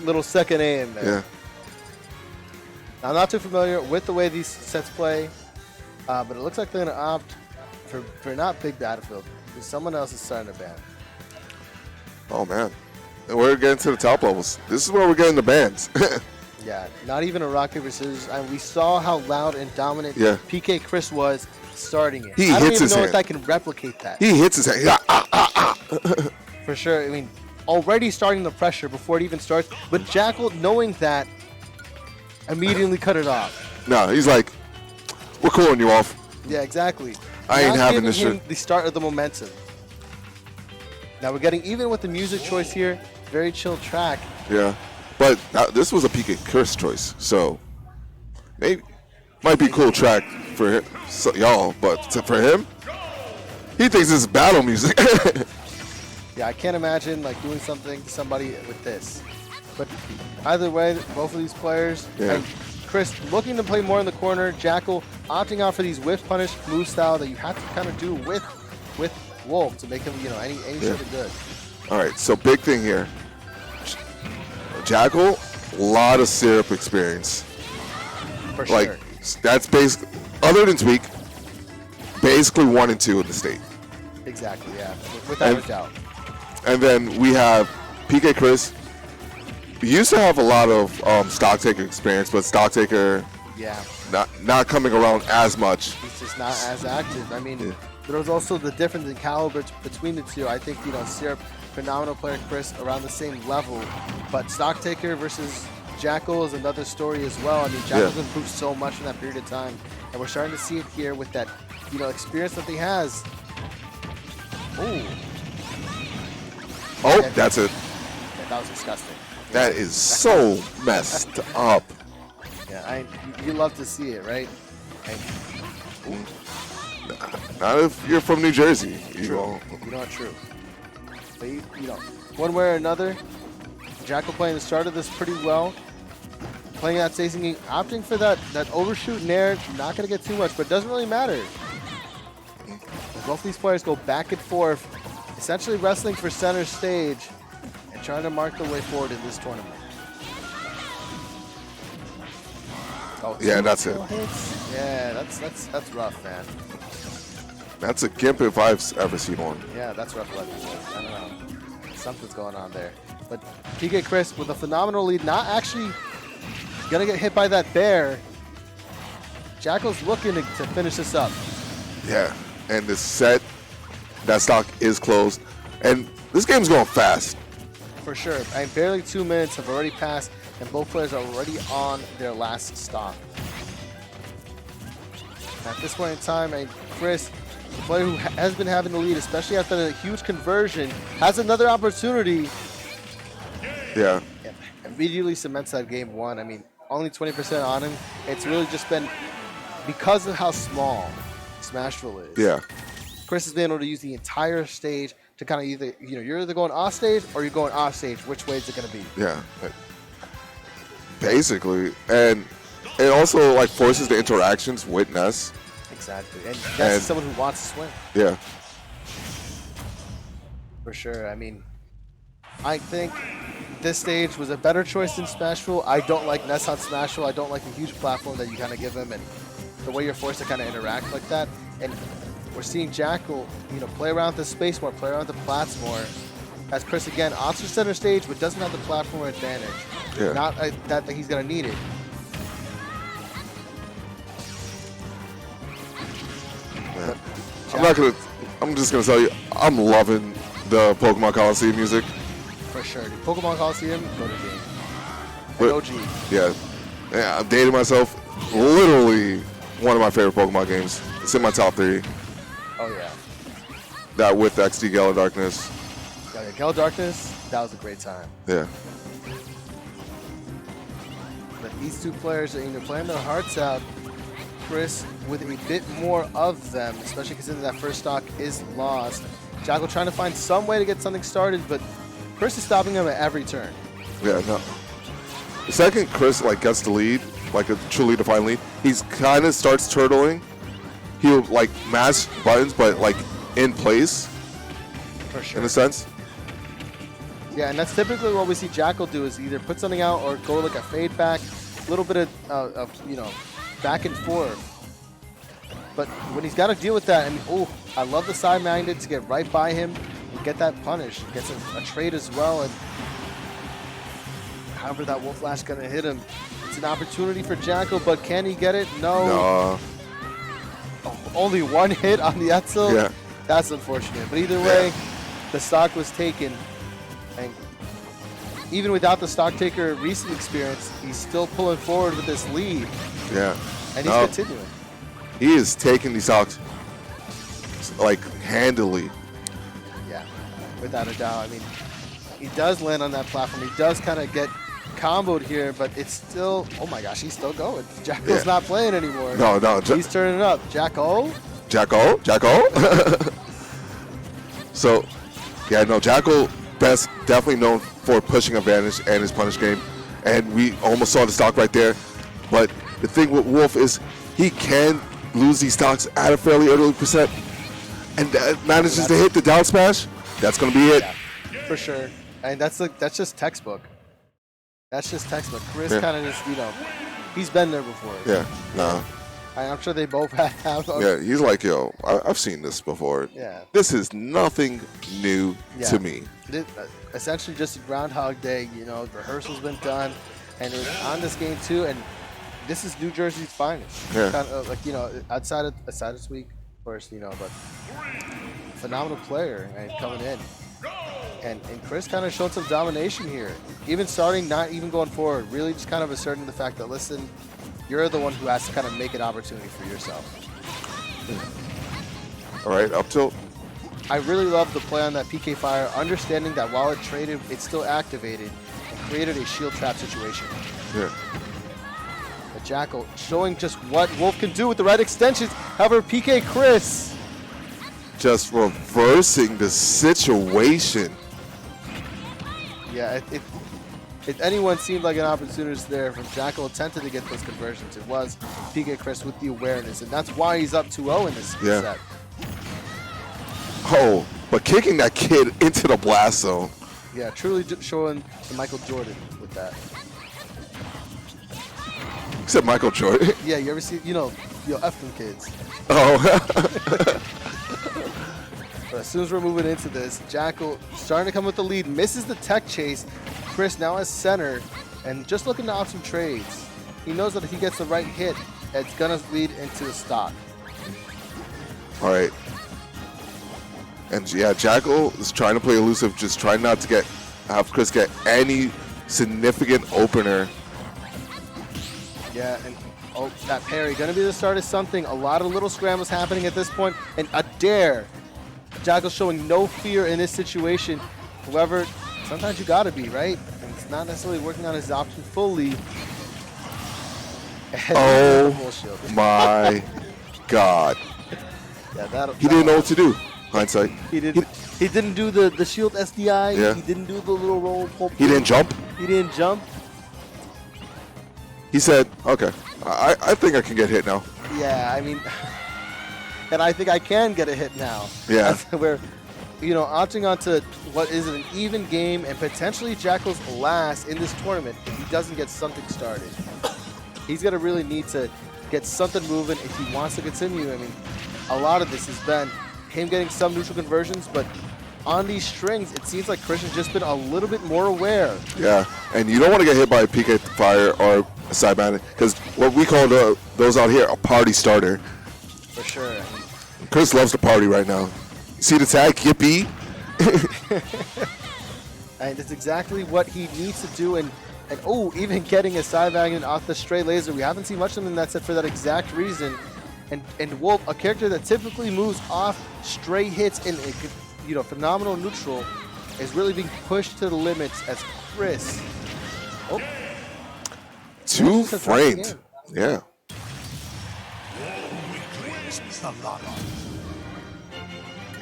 little second aim there. Yeah. Now, I'm not too familiar with the way these sets play, but it looks like they're going to opt for not Big Battlefield. Someone else is starting to ban. Oh, man. And we're getting to the top levels. This is where we're getting the bans. Yeah, not even a rock, paper, scissors. And we saw how loud and dominant PkChris was starting it. He I don't hits even his know hand. if I can replicate that. He hits his hand. For sure. I mean, already starting the pressure before it even starts. But Jakal, knowing that, immediately cut it off. No, he's like, we're cooling you off. Yeah, exactly. I ain't having this giving him shit. The start of the momentum. Now we're getting even with the music choice here. Very chill track. Yeah, but this was a PkChris choice, so maybe might be a cool track for him, so, y'all, but for him, he thinks this is battle music. Yeah, I can't imagine like doing something to somebody with this. But either way, both of these players, and Chris looking to play more in the corner, Jakal opting out for these whiff punish move style that you have to kind of do with Wolf to make him, any sort of good. All right, so big thing here. Jakal, a lot of syrup experience. For sure. That's basically, other than Tweak, basically 1 and 2 in the state. Exactly, yeah, without a doubt. And then we have PkChris. We used to have a lot of stock taker experience, but stock taker, not coming around as much. He's just not as active. I mean, there was also the difference in caliber between the two. I think Syrup, phenomenal player, Chris, around the same level, but stock taker versus Jakal is another story as well. I mean, Jakal's improved so much in that period of time, and we're starting to see it here with that, experience that he has. Oh, that's it. Yeah, that was disgusting. That is so messed up. Yeah, you love to see it, right? Not if you're from New Jersey. True. True. But one way or another, Jakal playing the start of this pretty well. Playing that stacing game, opting for that overshoot nair, not going to get too much, but it doesn't really matter. Both these players go back and forth, essentially wrestling for center stage and trying to mark the way forward in this tournament. Yeah, that's it. Hits. Yeah, that's rough, man. That's a gimp if I've ever seen one. Yeah, that's rough luck. I don't know. Something's going on there. But PkChris with a phenomenal lead, not actually going to get hit by that bear. Jakal's looking to finish this up. Yeah, and the set, that stock is closed. And this game's going fast. For sure. And barely 2 minutes have already passed, and both players are already on their last stock. At this point in time, Chris, the player who has been having the lead, especially after the huge conversion, has another opportunity. Yeah. Immediately cements that game 1. I mean, only 20% on him. It's really just been because of how small Smashville is. Yeah. Chris has been able to use the entire stage to kind of either, you're either going off stage or you're going off stage. Which way is it going to be? Yeah. Basically. And it also forces the interactions with Ness. Exactly. And Ness is someone who wants to swing. Yeah. For sure. I mean, I think this stage was a better choice than Smashville. I don't like Ness on Smashville. I don't like the huge platform that you kind of give him and the way you're forced to kind of interact like that. And we're seeing Jakal, play around the space more, play around the plats more. As Chris, again, opts for center stage, but doesn't have the platform advantage. Yeah. Not that he's going to need it. I'm just going to tell you, I'm loving the Pokemon Coliseum music. For sure. The Pokemon Coliseum, go to game. But, OG. Yeah, I've dated myself. Literally one of my favorite Pokemon games. It's in my top 3. Oh, yeah. That with XD Gala Darkness. Yeah, Gala Darkness, that was a great time. Yeah. But these two players are playing their hearts out. Chris with a bit more of them, especially considering that first stock is lost. Jakal trying to find some way to get something started, but Chris is stopping him at every turn. Yeah, no. The second Chris gets the lead, a truly defined lead, he's kind of starts turtling. He'll mash buttons, but in place. For sure. In a sense. Yeah, and that's typically what we see Jakal do is either put something out or go like a fade back, a little bit of you know, back and forth. But when he's got to deal with that, and oh, I love the side magnet to get right by him and get that punish. He gets a trade as well, and however that Wolf Lash gonna hit him. It's an opportunity for Jakal, but can he get it? No. No. Oh, only one hit on the Etzel? Yeah. That's unfortunate. But either way, the stock was taken. And even without the stock taker recent experience, he's still pulling forward with this lead. Yeah. And he's continuing. He is taking these stocks like handily. Yeah, without a doubt. I mean, he does land on that platform. He does kind of get comboed here, but it's still, oh my gosh, he's still going. Jakal's not playing anymore. No. He's turning it up. Jakal? Jakal? So, yeah, no, Jakal best definitely known for pushing advantage and his punish game. And we almost saw the stock right there. But the thing with Wolf is he can lose these stocks at a fairly early percent and manages to hit the down smash. That's going to be it. Yeah, for sure. And that's just textbook. That's just textbook. Chris kind of just, you know, he's been there before. Yeah, no. I'm sure they both have. Yeah, he's like, yo, I've seen this before. Yeah. This is nothing new to me. Essentially just a Groundhog Day, you know, rehearsal's been done, and it was on this game too, and this is New Jersey's finest. Yeah. Kind of like, you know, outside of this week, of course, you know, but phenomenal player and coming in. And Chris kind of showed some domination here. Even starting, not even going forward, really just kind of asserting the fact that, listen, you're the one who has to kind of make an opportunity for yourself. All right, up tilt. I really love the play on that PK Fire, understanding that while it traded, it's still activated and created a shield trap situation. Yeah. But Jakal showing just what Wolf can do with the right extensions. However, PkChris just reversing the situation. Yeah, if anyone seemed like an opportunity there from Jakal attempted to get those conversions, it was PkChris with the awareness, and that's why he's up 2-0 in this set. Oh, but kicking that kid into the blast zone. Yeah, truly showing the Michael Jordan with that. Except Michael Jordan. Yeah, you ever see, you know, F them kids. Oh. But as soon as we're moving into this, Jakal starting to come with the lead, misses the tech chase. Chris now has center and just looking to opt some trades. He knows that if he gets the right hit, it's going to lead into the stock. All right. And yeah, Jakal is trying to play elusive, just trying not to have Chris get any significant opener. Yeah, and oh, that parry going to be the start of something. A lot of little scrambles happening at this point, and a dare. Jakal showing no fear in this situation. However, sometimes you got to be, right? And it's not necessarily working on his option fully. Oh my God. Yeah, he didn't know what to do. Hindsight. He didn't do the shield SDI. Yeah. He didn't do the little roll pull. He didn't jump. He didn't jump. He said, okay, I think I can get hit now. Yeah, I mean, and I think I can get a hit now. Yeah. That's where, you know, opting onto what is an even game and potentially Jakal's last in this tournament if he doesn't get something started. He's going to really need to get something moving if he wants to continue. I mean, a lot of this has been him getting some neutral conversions, but on these strings, it seems like Chris has just been a little bit more aware. Yeah, and you don't want to get hit by a PK Fire or a side bandit, because what we call those out here a party starter. For sure. Chris loves the party right now. See the tag? Yippee! And it's exactly what he needs to do, and oh, even getting a side magnet off the stray laser. We haven't seen much of him in that set for that exact reason. And Wolf, a character that typically moves off stray hits and you know, phenomenal neutral, is really being pushed to the limits as Chris. Oh, two framed. Yeah.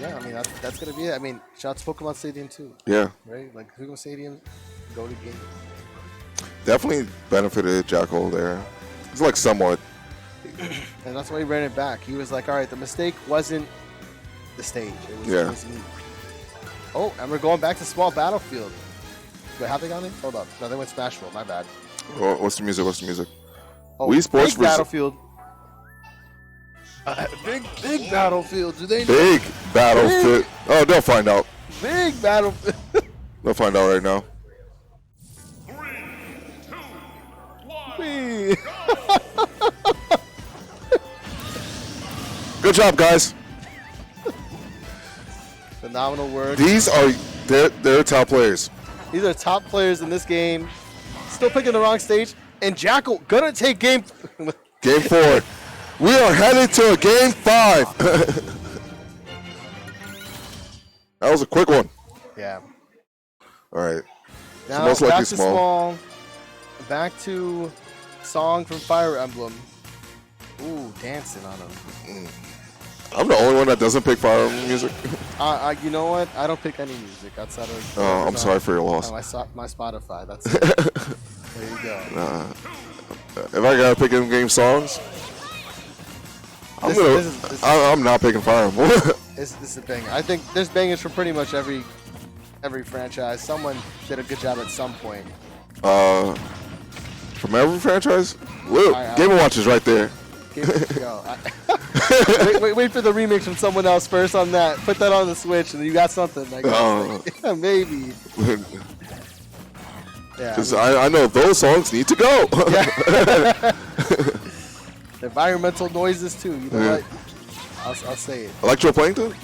Yeah, I mean, that's going to be it. I mean, shout out to Pokemon Stadium too. Yeah. Right? Like, Pokemon Stadium, go to game. Definitely benefited Jakal there. It's like somewhat. And that's why he ran it back. He was like, all right, the mistake wasn't the stage. It was me. Oh, and we're going back to small battlefield. Wait, have they gone there? Hold up. No, they went Smash Roll. My bad. What's the music? What's the music? Oh, Wii Sports big Battlefield. Big Battlefield. Do they know? Big Battlefield. Oh, they'll find out. Big Battlefield. They'll find out right now. 3, 2, 1. Wee. Good job, guys. Phenomenal work. These are they're top players. These are top players in this game. Still picking the wrong stage. And Jakal gonna take game. Game 4. We are headed to a game 5. That was a quick one. Yeah. All right. Now most likely back to small. Back to song from Fire Emblem. Ooh, dancing on him. I'm the only one that doesn't pick Fire Emblem music. You know what? I don't pick any music outside of. Oh, I'm sorry for your loss. My Spotify. That's it. There you go. If I gotta pick in-game songs, I'm not picking Fire Emblem. This is a banger. I think there's bangers for pretty much every franchise. Someone did a good job at some point. From every franchise, look, Game & Watch is right there. Wait for the remix from someone else first on that. Put that on the Switch, and you got something. I guess. Yeah, maybe. Yeah, Because I know those songs need to go. Yeah. Environmental noises too. You know what? I'll say it. Electroplankton?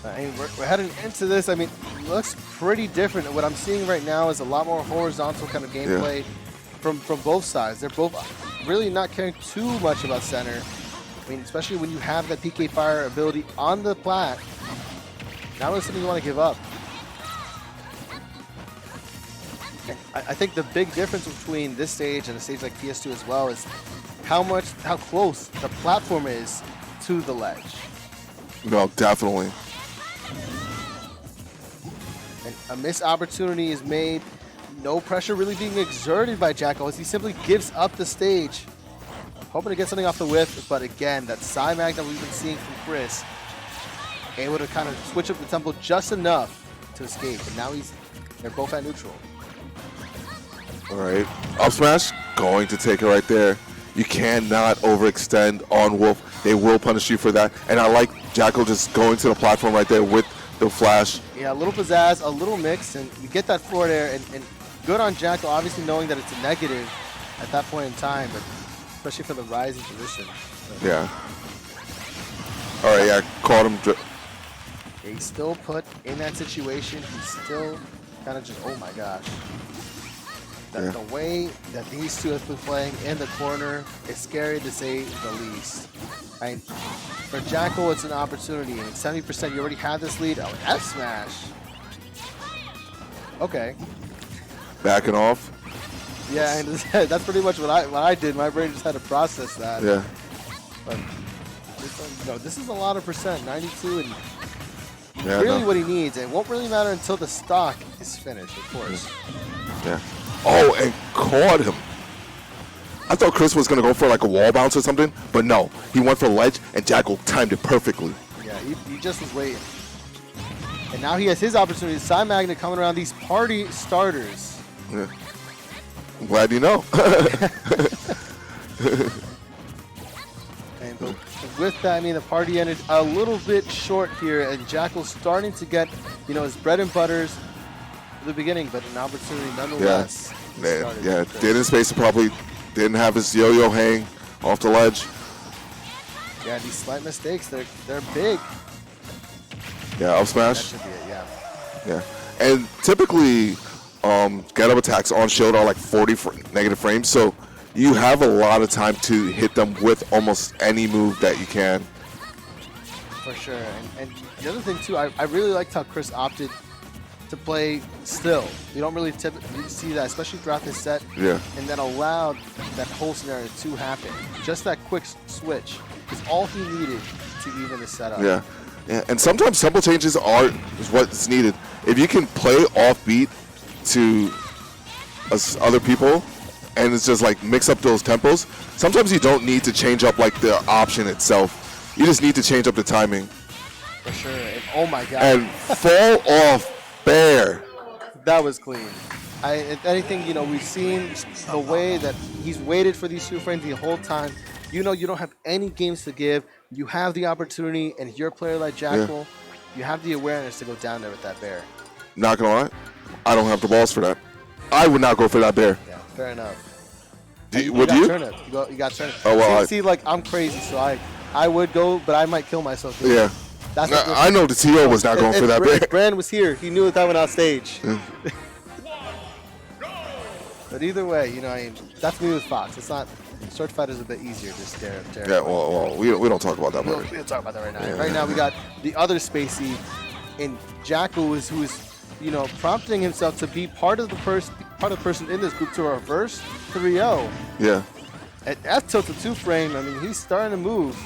I mean, we're heading into this. I mean, it looks pretty different. What I'm seeing right now is a lot more horizontal kind of gameplay from both sides. They're both really not caring too much about center. I mean, especially when you have that PK Fire ability on the plat. Not really something you want to give up. I think the big difference between this stage and a stage like PS2 as well is how close the platform is to the ledge. No, definitely. And a missed opportunity is made. No pressure really being exerted by Jakal as he simply gives up the stage. Hoping to get something off the whiff, but again, that side mag that we've been seeing from Chris, able to kind of switch up the tempo just enough to escape. And now they're both at neutral. All right. Up smash, going to take it right there. You cannot overextend on Wolf. They will punish you for that. And I like Jakal just going to the platform right there with the flash. Yeah, a little pizzazz, a little mix, and you get that forward air. And good on Jakal, obviously knowing that it's a negative at that point in time, but especially for the rising position. So. Yeah. All right, yeah, caught him. He's still put in that situation. He's still kind of just, oh my gosh. The way that these two have been playing in the corner is scary to say the least. For Jakal, it's an opportunity, and 70%, you already have this lead. Oh, F smash. Okay. Backing off. Yeah, and that's pretty much what I did. My brain just had to process that. Yeah. But this is a lot of percent, 92, and Yeah, really what he needs. It won't really matter until the stock is finished, of course. Yeah. Oh, and caught him. I thought Chris was going to go for like a wall bounce or something, but no. He went for ledge, and Jakal timed it perfectly. Yeah, he just was waiting. And now he has his opportunity. Side Magnet coming around these party starters. Yeah. I'm glad you know. And with that, I mean, the party ended a little bit short here, and Jakal's starting to get, his bread and butters at the beginning, but an opportunity nonetheless. Yeah, Dead in Space probably didn't have his yo-yo hang off the ledge. Yeah, these slight mistakes, they're big. Yeah, up smash. That should be it, yeah. Yeah, and typically get-up attacks on shield are like 40 negative frames, so you have a lot of time to hit them with almost any move that you can. For sure, and the other thing too, I really liked how Chris opted to play still. You don't really typically see that, especially throughout this set. Yeah. And that allowed that whole scenario to happen. Just that quick switch is all he needed to even the setup. Yeah. Yeah, and sometimes tempo changes is what's needed. If you can play offbeat to other people, and it's just like mix up those tempos, sometimes you don't need to change up like the option itself. You just need to change up the timing. For sure. And, oh my God. And fall off bear. That was clean. If anything, you know, we've seen the way that he's waited for these 2 frames the whole time. You know, you don't have any games to give. You have the opportunity, and you're a player like Jakal. You have the awareness to go down there with that bear. Not gonna lie, I don't have the balls for that. I would not go for that bear. Yeah, fair enough. Would you? Turnip. You got turnip. Oh, well, see, like, I'm crazy, so I would go, but I might kill myself. Yeah. That's I know the TO was not going for that bear. If Brand was here, he knew that went on stage. But either way, you know, I mean, that's me with Fox. It's not. Sword Fighter is a bit easier to stare. Yeah, well, we don't talk about that. We don't talk about that right now. Right now, we got the other Spacey, and Jakal who's you know, prompting himself to be part of the person in this group to reverse 3-0. Yeah. At F tilted 2 frame, I mean, he's starting to move.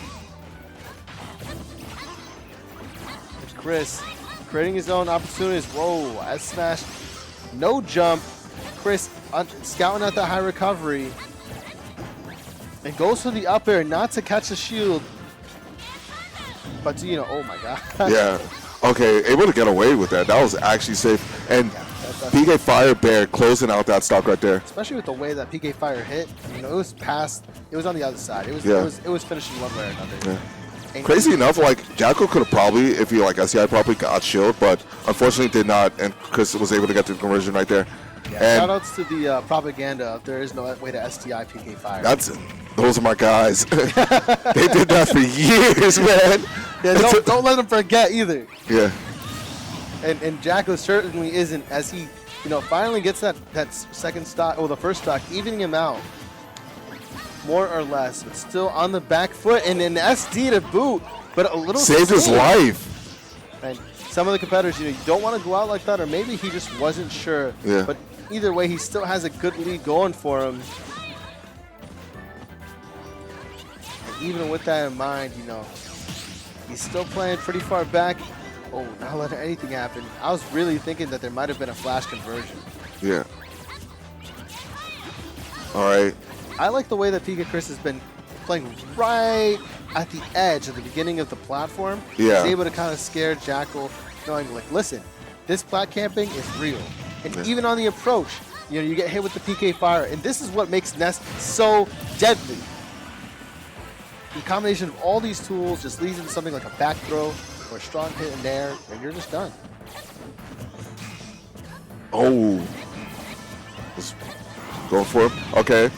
There's Chris creating his own opportunities. Whoa, S smash, no jump. Chris scouting out the high recovery. And goes for the up air, not to catch the shield, but to, you know, oh my god. Yeah. Okay, able to get away with that. That was actually safe. And PK Fire Bear closing out that stock right there. Especially with the way that PK Fire hit. You know, it was past. It was on the other side. It was finishing one way or another. Yeah. Crazy enough, like Jakal could have probably, if he like SCI probably got shield, but unfortunately did not. And Chris was able to get the conversion right there. Yeah, shoutouts to the propaganda. There is no way to STI PK Fire. Those are my guys. They did that for years, man. Yeah, don't let them forget either. Yeah. And Jakal certainly isn't, as he, you know, finally gets that second stock, or the first stock, evening him out, more or less, but still on the back foot, and an SD to boot, but a little saved his life. And some of the competitors, you know, you don't want to go out like that, or maybe he just wasn't sure. Yeah. But either way, he still has a good lead going for him. And even with that in mind, you know, he's still playing pretty far back. Oh, not letting anything happen. I was really thinking that there might have been a flash conversion. Yeah. All right. I like the way that PkChris has been playing right at the edge at the beginning of the platform. Yeah. He's able to kind of scare Jakal, knowing, like, listen, this plat camping is real. And even on the approach, you know, you get hit with the PK Fire. And this is what makes Nest so deadly. The combination of all these tools just leads into something like a back throw or a strong hit in there, and you're just done. Oh. Just going for him. Okay.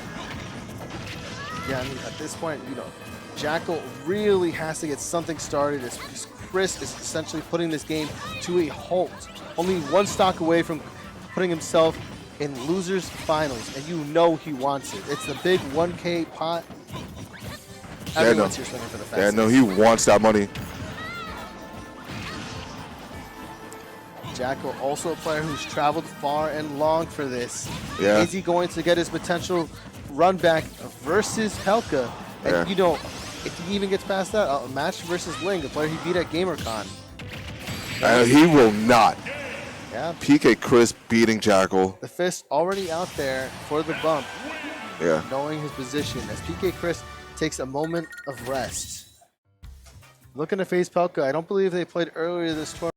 Yeah, I mean, at this point, you know, Jakal really has to get something started as Chris is essentially putting this game to a halt. Only one stock away from putting himself in losers finals, and you know he wants it. It's the big 1K pot. Everyone's here swinging for the fences. Yeah, no, he wants that money. Jakal, also a player who's traveled far and long for this. Yeah. Is he going to get his potential run back versus Pelka? And you know, if he even gets past that, a match versus Ling, a player he beat at GamerCon. He will not. Yeah. PkChris beating Jakal. The fist already out there for the bump. Yeah. Knowing his position as PkChris takes a moment of rest. Looking to face Pelka. I don't believe they played earlier this tournament.